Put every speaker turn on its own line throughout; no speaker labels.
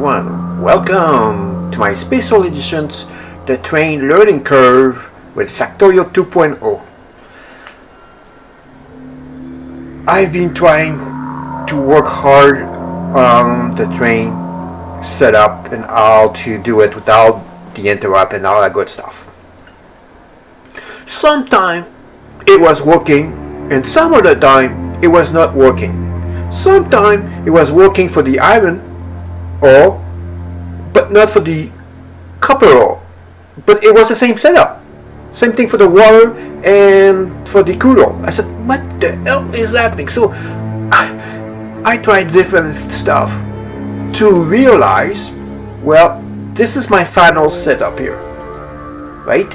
everyone, welcome to my special editions, the train learning curve with Factorial 2.0. I've been trying to work hard on the train setup and how to do it without the interrupt and all that good stuff. Sometimes it was working and some other time it was not working. Sometimes it was working for the iron ore but not for the copper ore, but it was the same setup. Same thing for the water and for the crude oil. I said, what the hell is happening? So I tried different stuff to realize, well, this is my final setup here, right?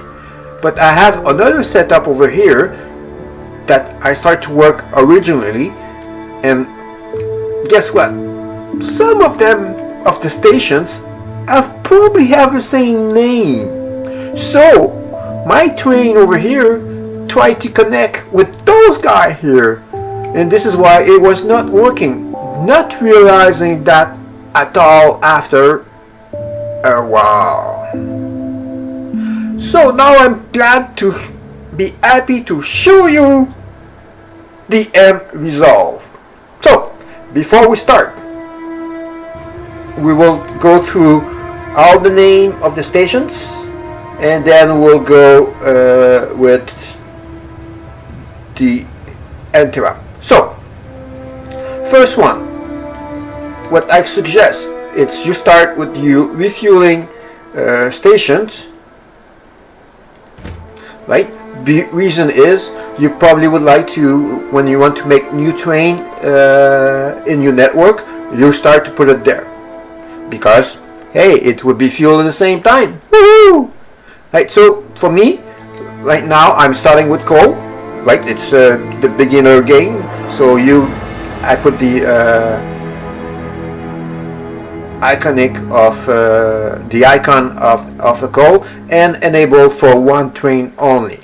But I have another setup over here that I start to work originally, and guess what? Some of them, of the stations, probably have the same name. So my train over here tried to connect with those guys here, and this is why it was not working. Not realizing that at all after a while. So now I'm glad to be happy to show you the end result. So before we start, we will go through all the name of the stations, and then we'll go with the interrupt. So first one, what I suggest is you start with you refueling stations, right? The reason is you probably would like to, when you want to make new train in your network, you start to put it there because hey, it would be fuel at the same time. Woohoo! Right, so for me right now I'm starting with coal, right? It's the beginner game, so I put the icon of a coal and enable for one train only.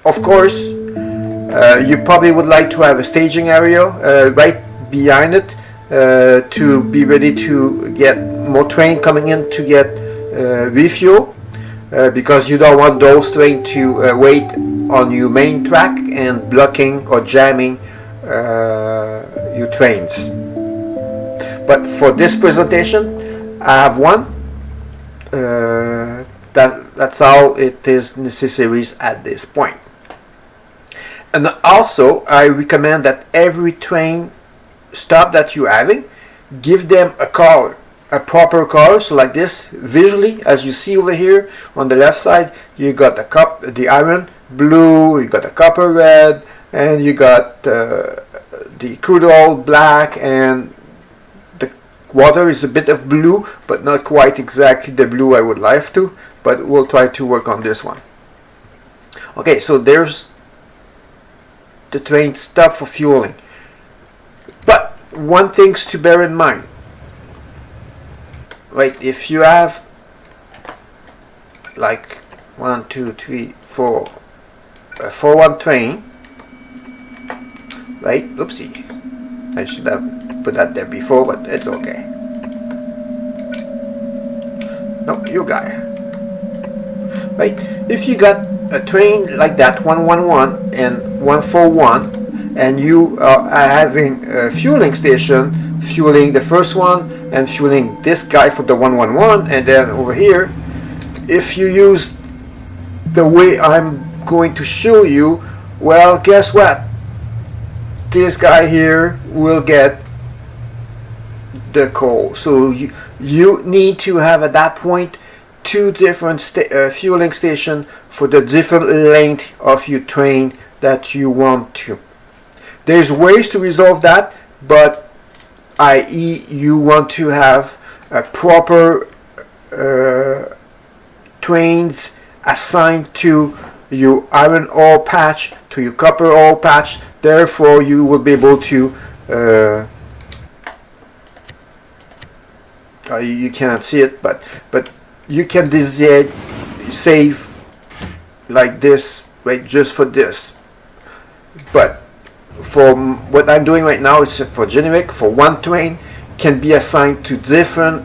Of course, you probably would like to have a staging area right behind it to be ready to get more train coming in to get refuel, because you don't want those trains to wait on your main track and blocking or jamming your trains. But for this presentation I have one that's all it is necessary at this point. And also I recommend that every train stop that you're having, give them a color, a proper color. So like this, visually, as you see over here on the left side, you got the iron blue, you got the copper red, and you got the crude oil black, and the water is a bit of blue, but not quite exactly the blue I would like to, but we'll try to work on this one. Okay, so there's the train stop for fueling. But one thing to bear in mind, right? If you have like 1, 2, 3, 4, 4-1 train, right? Oopsie, I should have put that there before, but it's okay. No, you guy, right? If you got a train like that, 111 and 141, and you are having a fueling station fueling the first one and fueling this guy for the 111, and then over here, if you use the way I'm going to show you, well, guess what? This guy here will get the coal. So you need to have at that point two different fueling stations for the different length of your train that you want to. There's ways to resolve that, but i.e. you want to have a proper trains assigned to your iron ore patch, to your copper ore patch. Therefore you will be able to you cannot see it, but you can save like this, right, just for this. But for what I'm doing right now, it's for generic, for one train can be assigned to different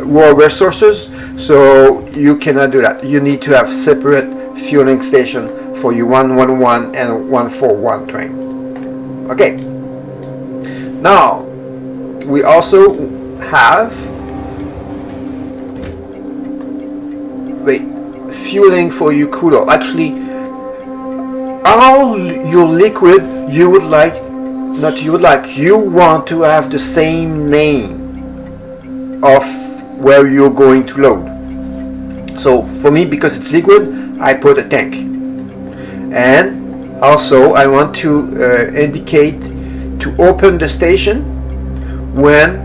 raw resources, so you cannot do that. You need to have separate fueling station for your 111 and 141 train. Okay. Now we also have fueling for your crude oil. Actually, all your liquid you would like, not you would like, you want to have the same name of where you're going to load. So for me, because it's liquid, I put a tank. And also I want to indicate to open the station when,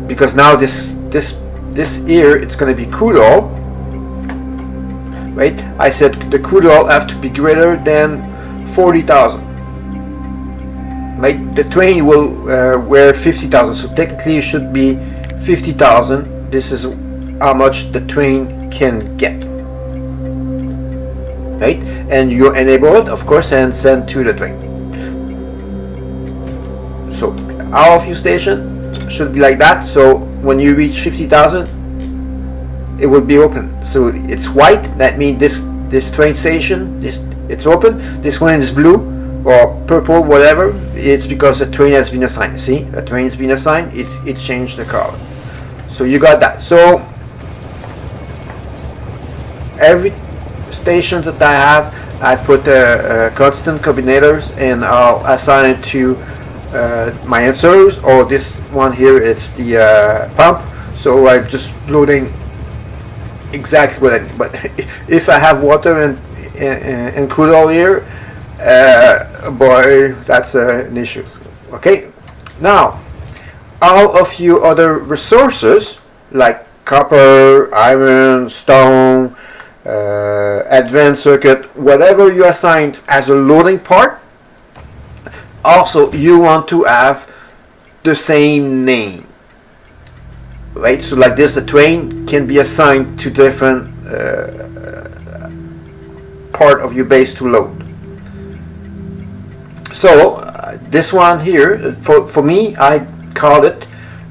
because now this here it's going to be crude oil, right? I said the crude oil have to be greater than 40,000. Right? The train will wear 50,000, so technically it should be 50,000. This is how much the train can get. Right? And you enable it, of course, and send to the train. So our fuel station should be like that. So when you reach 50,000, it will be open. So it's white. That means this train station, it's open. This one is blue or purple, whatever. It's because a train has been assigned. See, a train has been assigned. It changed the color. So you got that. So every station that I have, I put constant combinators, and I'll assign it to my inserters. Or this one here, it's the pump. So I'm just loading exactly what I need. But if I have water and crude oil here, boy, that's an issue. Okay, now all of your other resources like copper, iron, stone, advanced circuit, whatever you assigned as a loading part, also you want to have the same name. Right, so like this, the train can be assigned to different part of your base to load. So this one here, for me, I called it.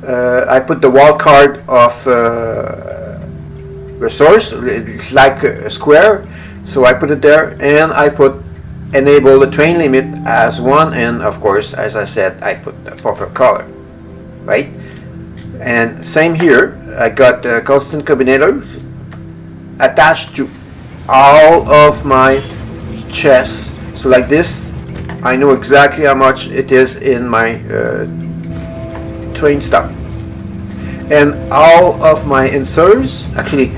I put the wildcard of resource. It's like a square, so I put it there, and I put enable the train limit as 1, and of course, as I said, I put the proper color. Right. And same here, I got the constant combinator attached to all of my chests. So like this, I know exactly how much it is in my train stop. And all of my inserters, actually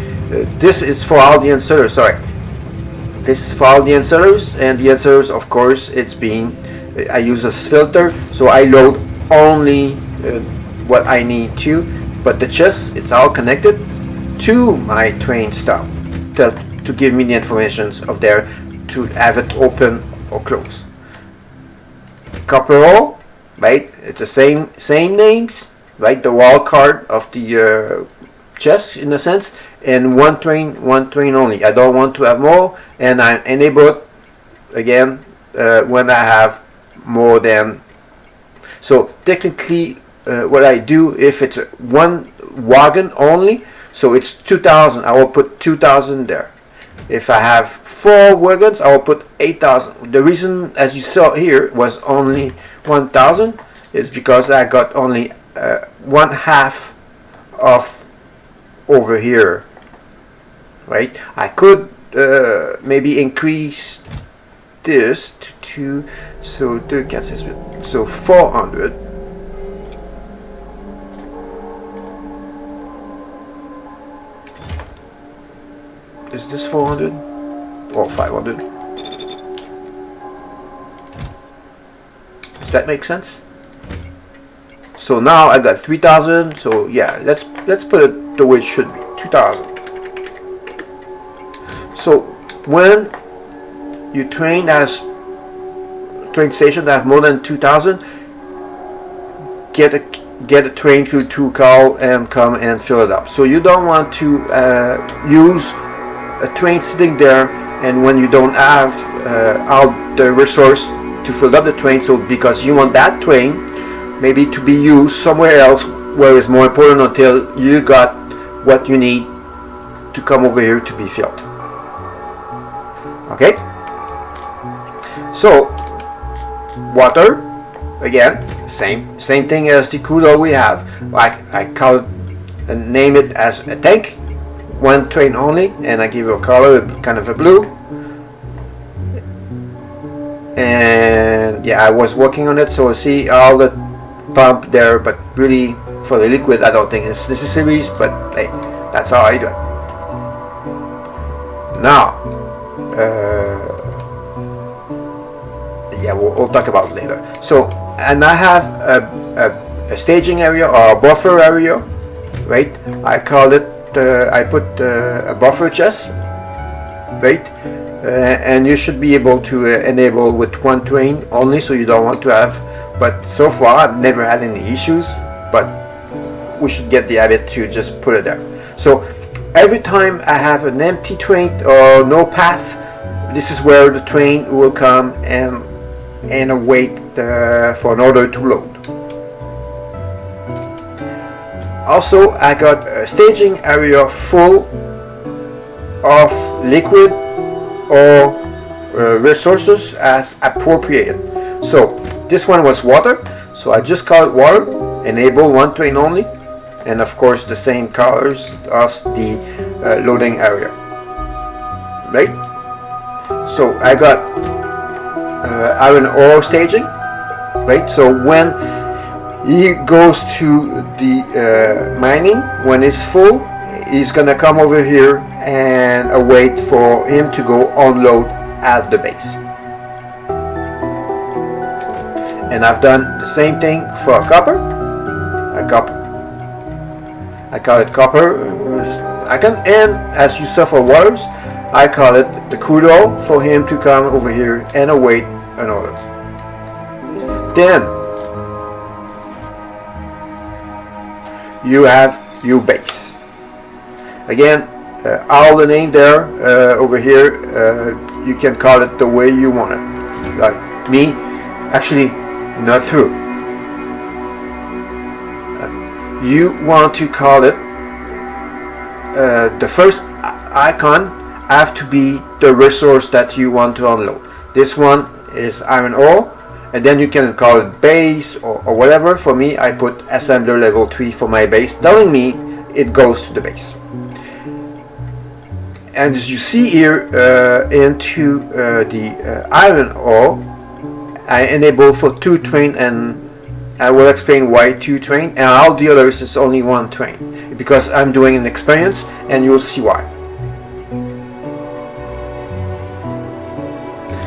this is for all the inserters, sorry. This is for all the inserters, and the inserters, of course, it's being, I use a filter, so I load only what I need to, but the chest, it's all connected to my train stop to give me the information of there to have it open or close. Copper ore, right? It's the same names, right? The wall card of the chest in a sense, and one train only. I don't want to have more, and I enable it again when I have more than. So technically, what I do, if it's one wagon only, so it's 2,000, I will put 2,000 there. If I have 4 wagons, I will put 8,000. The reason, as you saw here, was only 1,000 is because I got only 1/2 of over here, right? I could maybe increase this to 400. Is this 400 or 500? Does that make sense? So now I got 3,000. So yeah, let's put it the way it should be, 2,000. So when you train train station that have more than 2,000, get a train crew to call and come and fill it up. So you don't want to use a train sitting there, and when you don't have all the resource to fill up the train, so because you want that train maybe to be used somewhere else where it's more important until you got what you need to come over here to be filled. Okay, so water, again, same thing as the crude oil we have. I call it and name it as a tank, one train only, and I give you a color, kind of a blue. And yeah, I was working on it, so see all the pump there, but really for the liquid I don't think it's necessary, but hey, that's how I do it. Now yeah, we'll talk about it later. So, and I have a staging area or a buffer area, right? I call it I put a buffer chest, right? And you should be able to enable with one train only, so you don't want to have, but so far I've never had any issues, but we should get the habit to just put it there. So every time I have an empty train or no path, this is where the train will come and wait for an order to load. Also, I got a staging area full of liquid or resources as appropriated. So this one was water, so I just call it water, enable one train only, and of course the same colors as the loading area, right? So I got iron ore staging, right? So when he goes to the mining, when it's full, he's gonna come over here and wait for him to go unload at the base. And I've done the same thing for a copper. I call it copper. And as you saw for waters, I call it the crude oil for him to come over here and await an order. Then you have your base. Again, all the name there over here, you can call it the way you want it. Like me, actually, not true. You want to call it the first icon have to be the resource that you want to unload. This one is iron ore, and then you can call it base or whatever. For me, I put assembler level 3 for my base, telling me it goes to the base. And as you see here into the iron ore, I enable for 2 train, and I will explain why 2 train, and all the others is only 1 train, because I'm doing an experience, and you'll see why.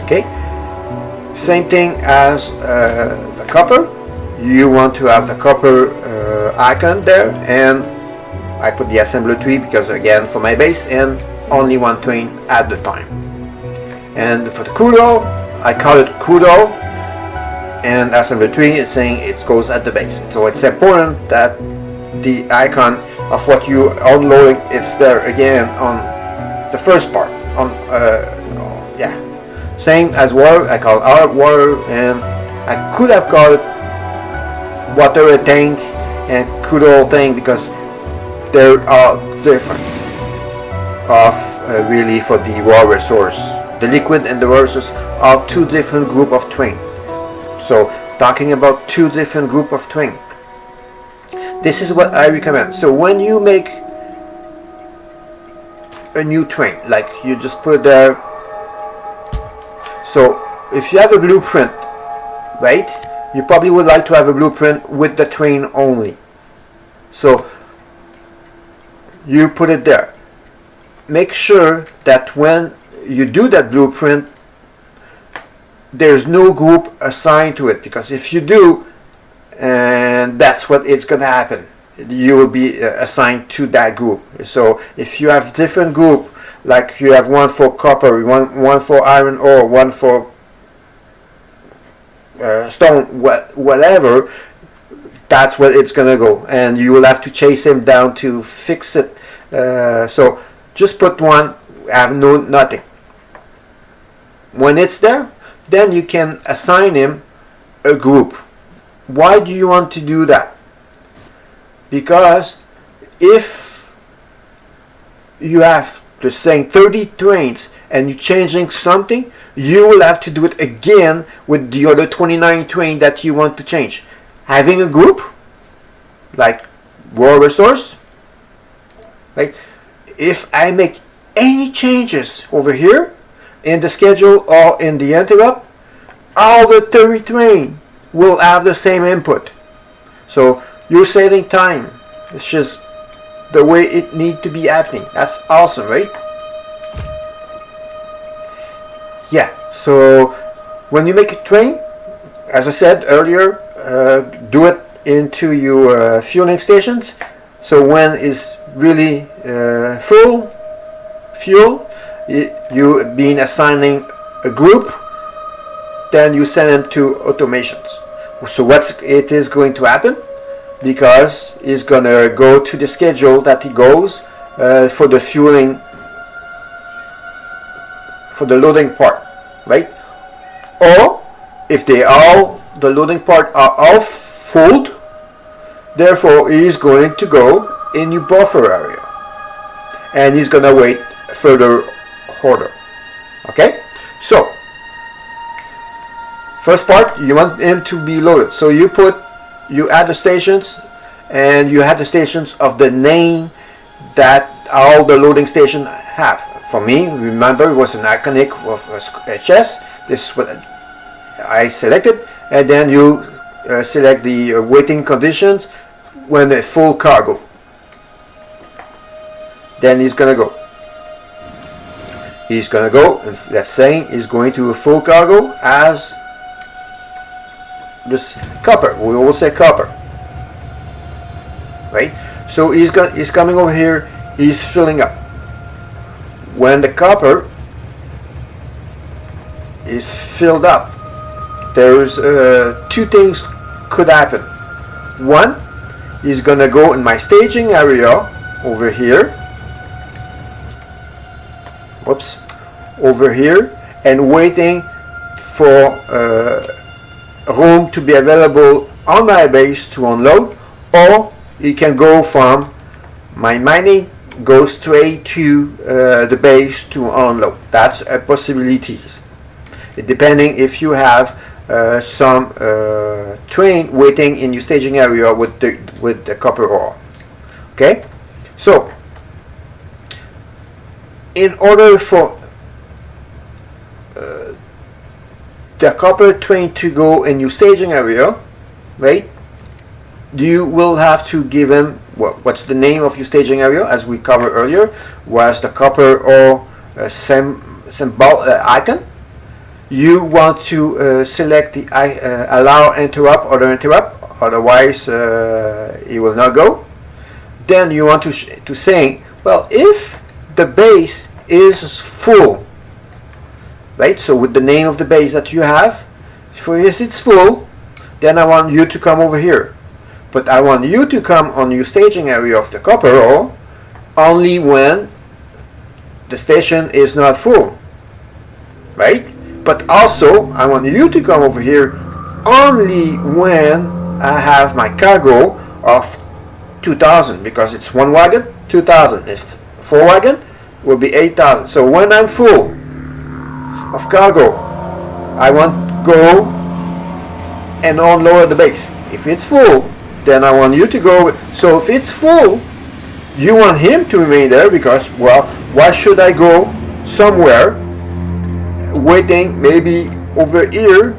Okay, same thing as the copper. You want to have the copper icon there, and I put the assembler tree because again for my base, and only 1 train at the time. And for the crude oil, I call it crude oil, and assembler tree is saying it goes at the base. So it's important that the icon of what you unloading, it's there again on the first part. Yeah. Same as water, I call it water, and I could have called it water tank and crude oil tank because they are different of really for the raw resource. The liquid and the raw resource are 2 different group of train. So talking about 2 different group of train. This is what I recommend. So when you make a new train, like you just put there. So if you have a blueprint, right, you probably would like to have a blueprint with the train only. So you put it there. Make sure that when you do that blueprint, there's no group assigned to it, because if you do, and that's what it's going to happen, you will be assigned to that group. So if you have different group, like you have one for copper, one for iron ore, one for stone, whatever, that's where it's going to go, and you will have to chase him down to fix it. So just put one, have nothing. When it's there, then you can assign him a group. Why do you want to do that? because if you have just saying 30 trains and you're changing something, you will have to do it again with the other 29 trains that you want to change. Having a group like raw resource, right? If I make any changes over here in the schedule or in the interrupt, all the 30 trains will have the same input. So you're saving time. It's just the way it needs to be happening. That's awesome, right? Yeah, so when you make a train, as I said earlier, do it into your fueling stations. So when it's really full fuel, you been assigning a group, then you send them to automations. So what it is going to happen, because it's gonna go to the schedule that it goes for the fueling, for the loading part, right? Or if the loading part are all full, therefore it is going to go in your buffer area, and he's gonna wait further order. Okay, so first part, you want him to be loaded, so you add the stations, and you add the stations of the name that all the loading stations have. For me, remember, it was an iconic of HS. This is what I selected, and then you select the waiting conditions when the full cargo. Then he's gonna go. He's gonna go, and that's saying he's going to a full cargo as this copper. We will say copper, right? So he's coming over here. He's filling up. When the copper is filled up, there's two things could happen. One, he's gonna go in my staging area over here. Whoops, over here, and waiting for room to be available on my base to unload, or he can go from my mining, go straight to the base to unload. That's a possibility, depending if you have some train waiting in your staging area with the copper ore. Okay, so in order for the copper train to go in your staging area, right, you will have to give him what's the name of your staging area, as we covered earlier, was the copper or symbol icon. You want to select the allow interrupt or the interrupt, otherwise it will not go. Then you want to say, well, if the base is full, right, so with the name of the base that you have, for if it's full, then I want you to come over here. But I want you to come on your staging area of the copper ore only when the station is not full, right? But also I want you to come over here only when I have my cargo of 2,000, because it's one wagon, 2,000. If 4 wagon, will be 8,000. So when I'm full of cargo, I want to go and unload the base. If it's full, then I want you to go. So if it's full, you want him to remain there, because, well, why should I go somewhere waiting maybe over here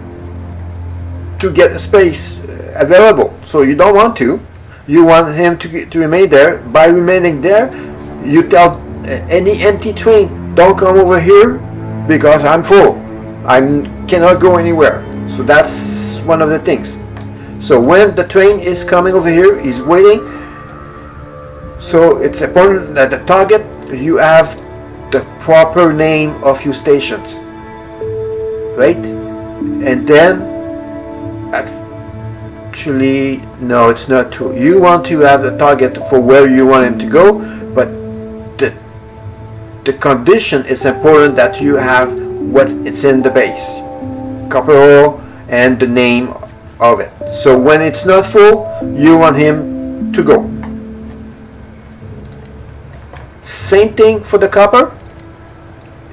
to get a space available? So you don't want to. You want him to remain there. By remaining there, you tell any empty train, don't come over here because I'm full. I cannot go anywhere. So that's one of the things. So when the train is coming over here, he's waiting. So it's important that the target, you have the proper name of your stations, right? And then, actually, no, it's not true. You want to have the target for where you want him to go, but the condition is important that you have what it's in the base, copper ore, and the name of it. So when it's not full, you want him to go. Same thing for the copper.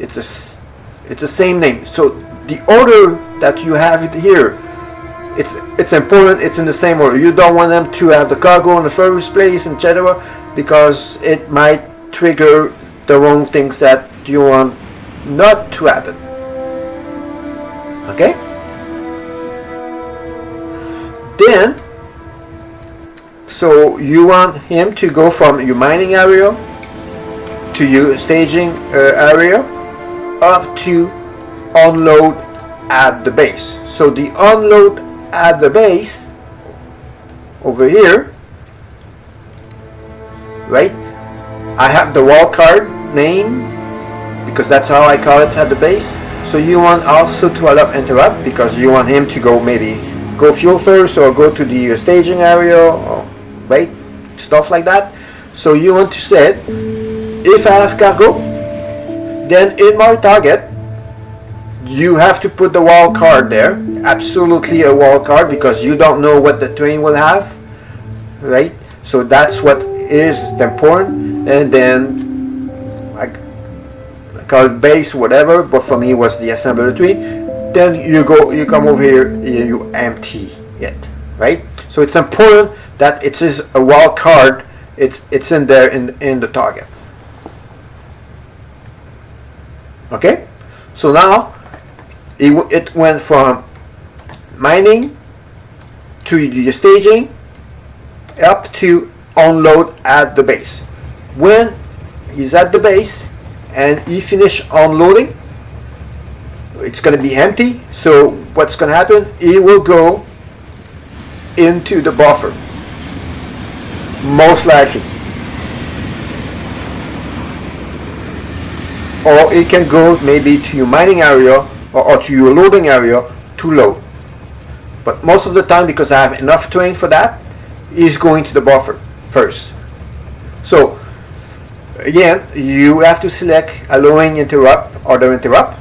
It's the same name. So the order that you have it here, it's important. It's in the same order. You don't want them to have the cargo in the first place, etc., because it might trigger the wrong things that you want not to happen. Okay? Then, so you want him to go from your mining area to your staging area up to unload at the base. So the unload at the base over here, right? I have the wildcard name because that's how I call it at the base. So you want also to allow interrupt because you want him to go maybe go fuel first or go to the staging area or right, stuff like that. So you want to set if I have cargo, then in my target you have to put the wild card there, absolutely a wild card, because you don't know what the train will have, right? So that's what is important. And then I call it base whatever, but for me it was the assembler tree. Then you come over here, you empty it, right? So it's important that it is a wild card. It's in there in the target. Okay, so now it went from mining to the staging up to unload at the base. When he's at the base and he finish unloading, it's going to be empty. So what's going to happen? He will go into the buffer, most likely, or it can go maybe to your mining area or to your loading area to load. But most of the time, because I have enough terrain for that, is going to the buffer first. So again, you have to select allowing interrupt, other interrupt,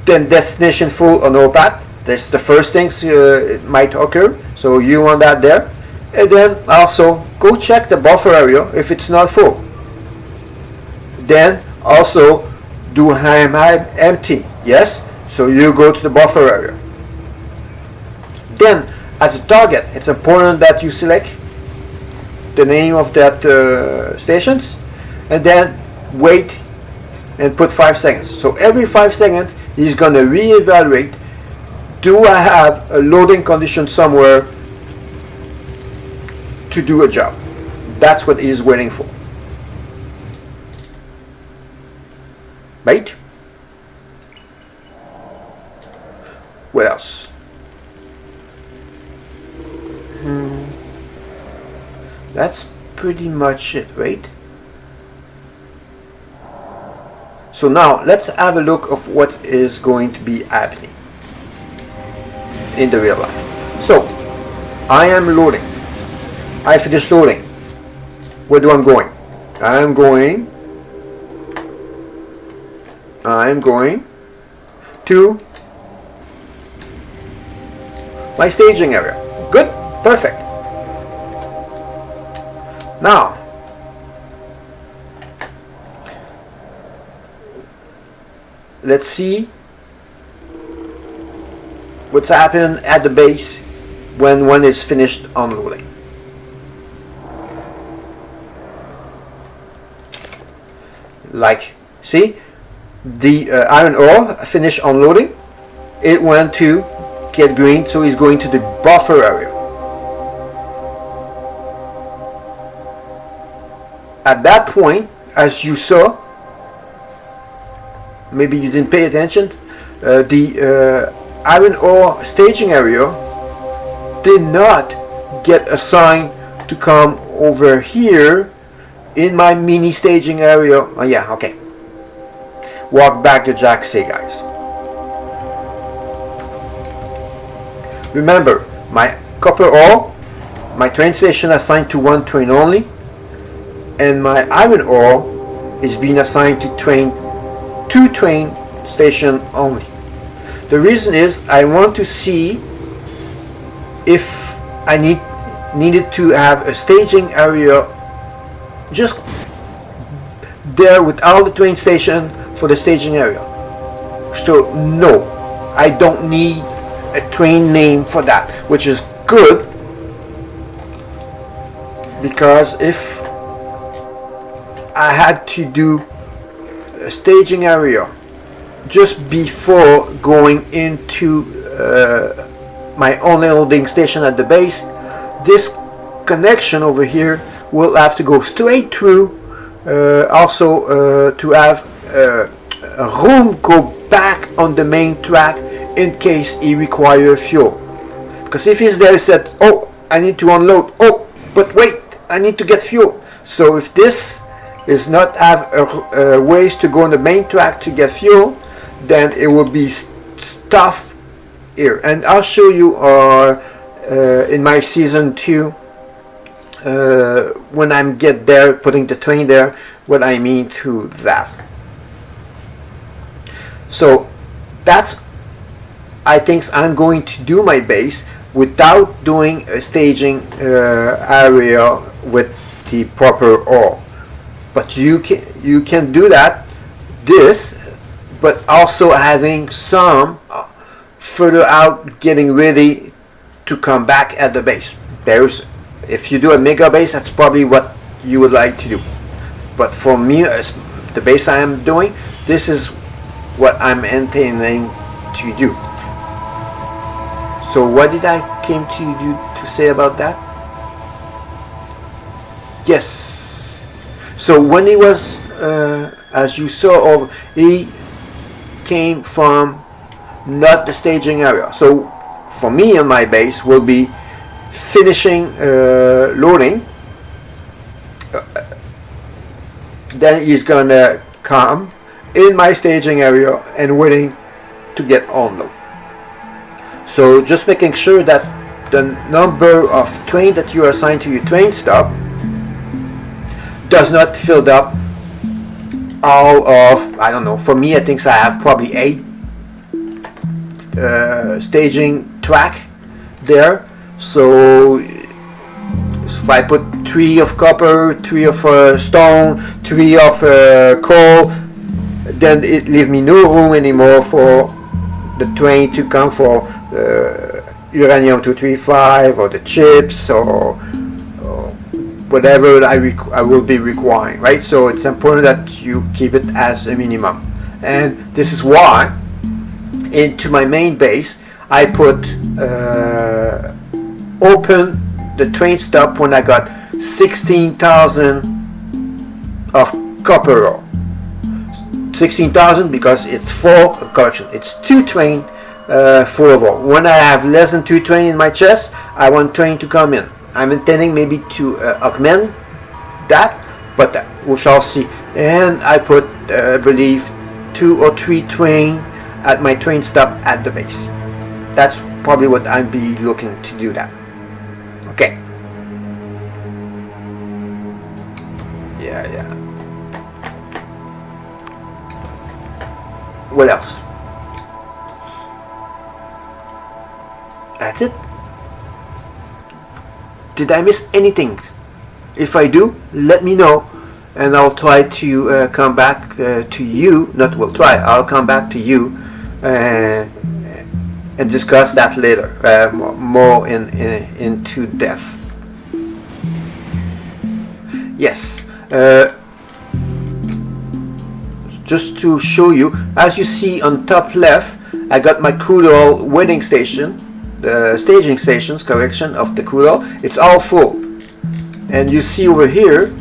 then destination full or no path. That's the first things it might occur. So you want that there. And then also go check the buffer area if it's not full. Then also do I'm empty. Yes. So you go to the buffer area. Then as a target, it's important that you select the name of that stations, and then wait and put 5 seconds. So every 5 seconds he's going to reevaluate, do I have a loading condition somewhere to do a job? That's what he's waiting for. Right? What else? That's pretty much it, right? So now let's have a look of what is going to be happening in the real life. So I am loading. I finished loading. Where do I'm going? I'm going to my staging area. Good, perfect. Now let's see what's happened at the base when one is finished unloading. Like, see, the iron ore finished unloading. It went to get green, so he's going to the buffer area. At that point, as you saw, maybe you didn't pay attention, the iron ore staging area did not get assigned to come over here in my mini staging area. Oh yeah, okay. Walk back to Jack say, guys. Remember, my copper ore, my train station assigned to one train only, and my iron ore is being assigned to two train station only. The reason is I want to see if I needed to have a staging area just there with all the train station for the staging area. So no, I don't need a train name for that, which is good, because if I had to do a staging area just before going into my only loading station at the base, this connection over here will have to go straight through, also to have a room go back on the main track in case he requires fuel. Because if he's there, he said, oh, I need to unload, oh, but wait, I need to get fuel. So if this is not have a ways to go on the main track to get fuel, then it will be stuff here. And I'll show you in my season 2 when I'm get there, putting the train there, what I mean to that. So that's, I think I'm going to do my base without doing a staging area with the proper ore. But you can do that, but also having some further out, getting ready to come back at the base. If you do a mega base, that's probably what you would like to do. But for me, as the base I am doing, this is what I'm intending to do. So what did I came to you to say about that? Yes. So when he was, as you saw, he came from not the staging area. So for me on my base will be finishing loading. Then he's gonna come in my staging area and waiting to get unload. So just making sure that the number of train that you are assigned to your train stop does not fill up all of, I don't know, for me I think I have probably 8 staging track there. So if I put 3 of copper, 3 of stone, 3 of coal, then it leaves me no room anymore for the train to come for uranium 235 or the chips or whatever I will be requiring, right? So it's important that you keep it as a minimum. And this is why into my main base I put open the train stop when I got 16,000 of copper ore. 16,000 because it's full, correction, it's 2 train full of ore. When I have less than 2 train in my chest, I want train to come in. I'm intending maybe to augment that, but we shall see. And I put, I believe, 2 or 3 train at my train stop at the base. That's probably what I'll be looking to do that. Okay. Yeah. What else? That's it. Did I miss anything? If I do, let me know, and I'll try to come back to you. I'll come back to you and discuss that later, more into depth. Yes. Just to show you, as you see on top left, I got my crude oil waiting station, the staging stations, correction, of the crude oil. It's all full, and you see over here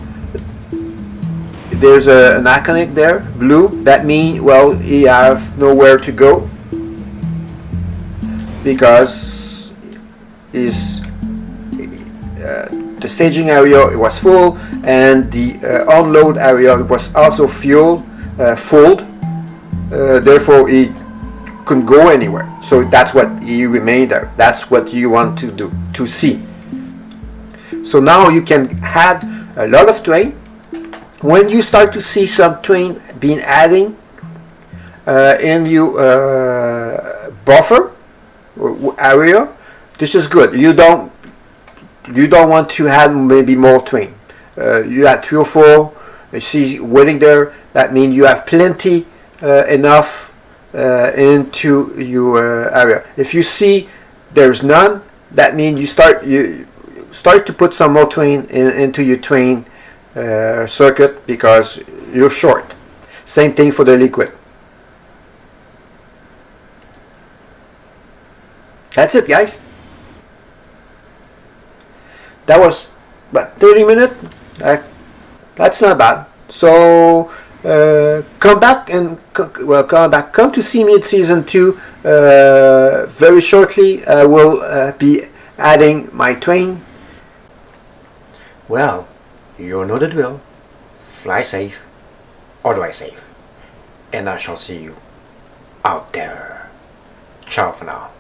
there's an iconic there, blue. That means, well, he have nowhere to go because the staging area was full, and the unload area was also full. Therefore he couldn't go anywhere. So that's what he remained there. That's what you want to do, to see. So now you can add a lot of train. When you start to see some train being adding in your buffer area, this is good. You don't want to add maybe more train. You add 3 or 4 You see waiting there, that means you have plenty enough into your area. If you see there's none, that means you start to put some more train into your train circuit because you're short. Same thing for the liquid. That's it, guys. That was about 30 minutes. That's not bad. So come back and come to see me at season 2 very shortly. I will be adding my train. Well, you know the drill. Fly safe, or drive safe, and I shall see you out there. Ciao for now.